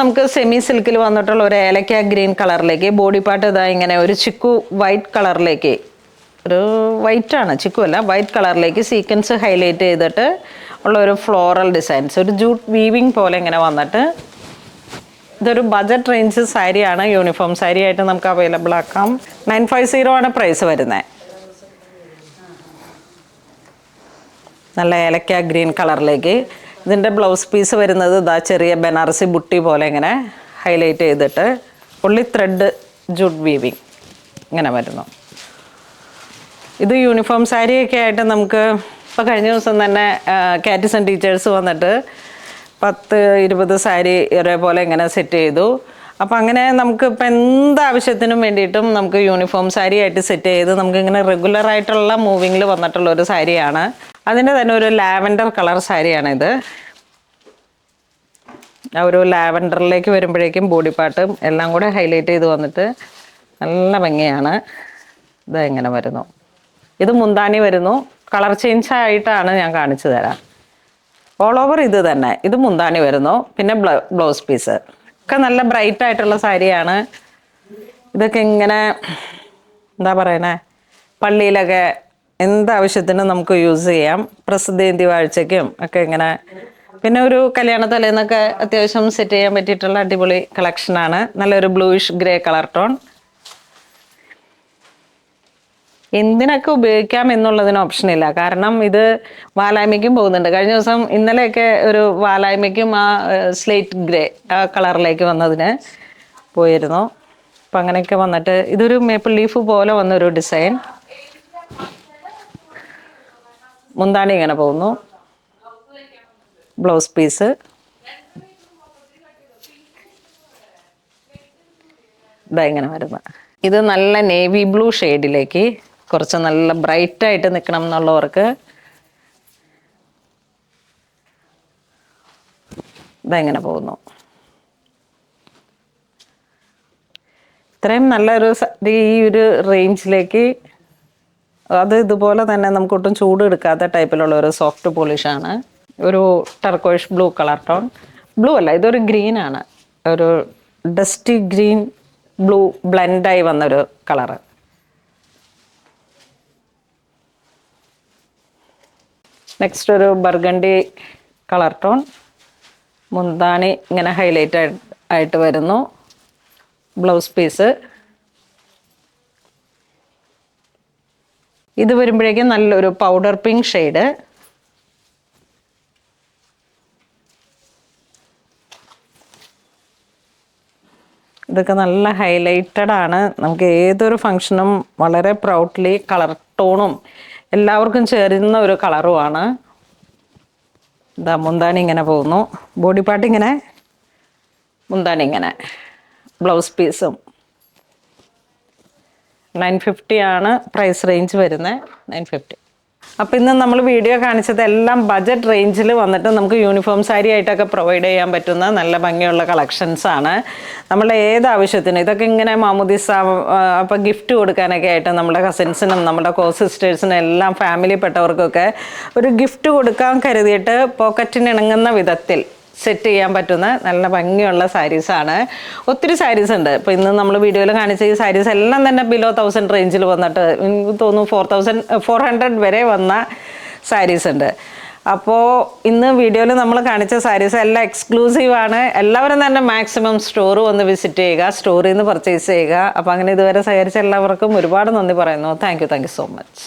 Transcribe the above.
നമുക്ക് സെമി സിൽക്കിൽ വന്നിട്ടുള്ള ഒരു ഏലക്ക ഗ്രീൻ കളറിലേക്ക് ബോഡി പാർട്ട് ഇതാ ഇങ്ങനെ ഒരു ചിക്കു വൈറ്റ് കളറിലേക്ക്, ഒരു വൈറ്റ് ആണ്, ചിക്കു അല്ല, വൈറ്റ് കളറിലേക്ക് സീക്വൻസ് ഹൈലൈറ്റ് ചെയ്തിട്ട് ഉള്ള ഒരു ഫ്ലോറൽ ഡിസൈൻസ്, ഒരു ജൂട്ട് വീവിങ് പോലെ ഇങ്ങനെ വന്നിട്ട് ഇതൊരു ബജറ്റ് റേഞ്ച് സാരിയാണ്. യൂണിഫോം സാരി ആയിട്ട് നമുക്ക് അവൈലബിൾ ആക്കാം. 950 ആണ് പ്രൈസ് വരുന്നത്. നല്ല ഏലക്ക ഗ്രീൻ കളറിലേക്ക്. ഇതിൻ്റെ ബ്ലൗസ് പീസ് വരുന്നത് ഇതാ ചെറിയ ബനാറസി ബുട്ടി പോലെ ഇങ്ങനെ ഹൈലൈറ്റ് ചെയ്തിട്ട് ഉള്ളി ത്രെഡ് ജൂട്ട് വീവിങ് ഇങ്ങനെ വരുന്നു. ഇത് യൂണിഫോം സാരിയൊക്കെ ആയിട്ട് നമുക്ക് ഇപ്പോൾ കഴിഞ്ഞ ദിവസം തന്നെ കാറ്റിസൺ ടീച്ചേഴ്സ് വന്നിട്ട് 10-20 സാരി ഒരേപോലെ ഇങ്ങനെ സെറ്റ് ചെയ്തു. അപ്പം അങ്ങനെ നമുക്ക് ഇപ്പം എന്താവശ്യത്തിനും വേണ്ടിയിട്ടും നമുക്ക് യൂണിഫോം സാരി ആയിട്ട് സെറ്റ് ചെയ്ത് നമുക്കിങ്ങനെ റെഗുലറായിട്ടുള്ള മൂവിങ്ങിൽ വന്നിട്ടുള്ള ഒരു സാരിയാണ്. അതിൻ്റെ തന്നെ ഒരു ലാവൻഡർ കളർ സാരിയാണിത്. ആ ഒരു ലാവൻഡറിലേക്ക് വരുമ്പോഴേക്കും ബോഡി പാർട്ടും എല്ലാം കൂടെ ഹൈലൈറ്റ് ചെയ്ത് വന്നിട്ട് നല്ല ഭംഗിയാണ്. ഇത് ഇങ്ങനെ വരുന്നു. ഇത് മുന്താണി വരുന്നു. കളർ ചേഞ്ച് ആയിട്ടാണ് ഞാൻ കാണിച്ചു തരാം. ഓൾ ഓവർ ഇത് തന്നെ. ഇത് മുന്താണി വരുന്നു. പിന്നെ ബ്ലൗസ് പീസ് ഒക്കെ നല്ല ബ്രൈറ്റ് ആയിട്ടുള്ള സാരിയാണ്. ഇതൊക്കെ ഇങ്ങനെ എന്താ പറയണേ, പള്ളിയിലൊക്കെ എന്താവശ്യത്തിനും നമുക്ക് യൂസ് ചെയ്യാം. പ്രസിദ്ധി വാഴ്ചയ്ക്കും ഒക്കെ ഇങ്ങനെ. പിന്നെ ഒരു കല്യാണ തലേന്നൊക്കെ അത്യാവശ്യം സെറ്റ് ചെയ്യാൻ പറ്റിയിട്ടുള്ള അടിപൊളി കളക്ഷനാണ്. നല്ലൊരു ബ്ലൂയിഷ് ഗ്രേ കളർ ടോൺ. എന്തിനൊക്കെ ഉപയോഗിക്കാം എന്നുള്ളതിന് ഓപ്ഷനില്ല. കാരണം ഇത് വാലായ്മയ്ക്കും പോകുന്നുണ്ട്. കഴിഞ്ഞ ദിവസം ഇന്നലെയൊക്കെ ഒരു വാലായ്മയ്ക്കും ആ സ്ലേറ്റ് ഗ്രേ ആ കളറിലേക്ക് വന്നതിന് പോയിരുന്നു. അപ്പം അങ്ങനെയൊക്കെ വന്നിട്ട് ഇതൊരു മേപ്പിൾ ലീഫ് പോലെ വന്നൊരു ഡിസൈൻ. മുന്താണി ഇങ്ങനെ പോകുന്നു. ബ്ലൗസ് പീസ് ഇതാ ഇങ്ങനെ വരുന്നത്. ഇത് നല്ല നേവി ബ്ലൂ ഷെയ്ഡിലേക്ക് കുറച്ച് നല്ല ബ്രൈറ്റായിട്ട് നിൽക്കണം എന്നുള്ളവർക്ക് ഇതെങ്ങനെ പോകുന്നു. ഇത്രയും നല്ലൊരു ഈ ഒരു റേഞ്ചിലേക്ക് അത് ഇതുപോലെ തന്നെ നമുക്കൊട്ടും ചൂട് എടുക്കാത്ത ടൈപ്പിലുള്ള ഒരു സോഫ്റ്റ് പോളിഷാണ്. ഒരു turquoise blue colour tone. Blue അല്ല, ഇതൊരു ഗ്രീനാണ്. ഒരു ഡസ്റ്റി ഗ്രീൻ ബ്ലൂ ബ്ലെൻഡായി വന്നൊരു കളറ്. നെക്സ്റ്റ് ഒരു ബർഗണ്ടി കളർ ടോൺ. മുന്താണി ഇങ്ങനെ ഹൈലൈറ്റ് ആയിട്ട് വരുന്നു. ബ്ലൗസ് പീസ് ഇത് വരുമ്പോഴേക്കും നല്ലൊരു പൗഡർ പിങ്ക് ഷെയ്ഡ്. ഇതൊക്കെ നല്ല ഹൈലൈറ്റഡ് ആണ്. നമുക്ക് ഏതൊരു ഫങ്ഷനും വളരെ പ്രൗഡ്ലി കളർ ടോണും എല്ലാവർക്കും ചേരുന്ന ഒരു കളറുമാണ്. ഇതാ മുന്താണി ഇങ്ങനെ പോകുന്നു. ബോഡി പാർട്ട് ഇങ്ങനെ, മുന്താണി ഇങ്ങനെ. ബ്ലൗസ് പീസും 950 ആണ് പ്രൈസ് റേഞ്ച് വരുന്നത്. 950. അപ്പോൾ ഇന്ന് നമ്മൾ വീഡിയോ കാണിച്ചത് എല്ലാം ബജറ്റ് റേഞ്ചിൽ വന്നിട്ട് നമുക്ക് യൂണിഫോം സാരി ആയിട്ടൊക്കെ പ്രൊവൈഡ് ചെയ്യാൻ പറ്റുന്ന നല്ല ഭംഗിയുള്ള കളക്ഷൻസാണ്. നമ്മളുടെ ഏത് ആവശ്യത്തിനും ഇതൊക്കെ ഇങ്ങനെ മാമുദിസ അപ്പോൾ ഗിഫ്റ്റ് കൊടുക്കാനൊക്കെ ആയിട്ട് നമ്മുടെ കസിൻസിനും നമ്മുടെ കോ സിസ്റ്റേഴ്സിനും എല്ലാം ഫാമിലിപ്പെട്ടവർക്കൊക്കെ ഒരു ഗിഫ്റ്റ് കൊടുക്കാൻ കരുതിയിട്ട് പോക്കറ്റിന് ഇണങ്ങുന്ന വിധത്തിൽ സെറ്റ് ചെയ്യാൻ പറ്റുന്ന നല്ല ഭംഗിയുള്ള സാരീസാണ്. ഒത്തിരി സാരീസ് ഉണ്ട്. ഇപ്പോൾ ഇന്ന് നമ്മൾ വീഡിയോയിൽ കാണിച്ച ഈ സാരീസ് എല്ലാം തന്നെ ബിലോ 1000 റേഞ്ചിൽ വന്നിട്ട് എനിക്ക് തോന്നുന്നു 400 വരെ വന്ന സാരീസ് ഉണ്ട്. അപ്പോൾ ഇന്ന് വീഡിയോയിൽ നമ്മൾ കാണിച്ച സാരീസ് എല്ലാം എക്സ്ക്ലൂസീവാണ്. എല്ലാവരും തന്നെ മാക്സിമം സ്റ്റോർ വന്ന് വിസിറ്റ് ചെയ്യുക, സ്റ്റോറിൽ നിന്ന് പർച്ചേസ് ചെയ്യുക. അപ്പോൾ അങ്ങനെ ഇതുവരെ സഹകരിച്ച എല്ലാവർക്കും ഒരുപാട് നന്ദി പറയുന്നു. Thank you so much.